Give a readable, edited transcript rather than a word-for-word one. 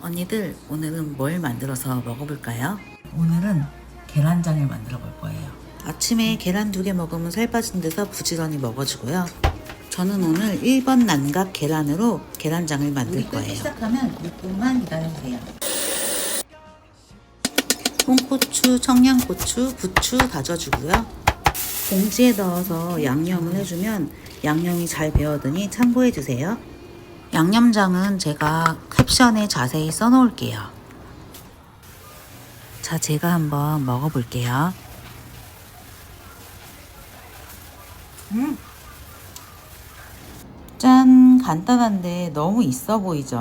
언니들, 오늘은 뭘 만들어서 먹어볼까요? 오늘은 계란장을 만들어 볼 거예요. 아침에 계란 2개 먹으면 살 빠진 데서 부지런히 먹어주고요. 저는 오늘 1번 난각 계란으로 계란장을 만들 거예요. 시작하면 6분만 기다려주세요. 홍고추, 청양고추, 부추 다져주고요. 봉지에 넣어서 양념을 해주면 양념이 잘 배어드니 참고해주세요. 양념장은 제가 캡션에 자세히 써놓을게요. 자, 제가 한번 먹어볼게요. 짠! 간단한데 너무 있어 보이죠?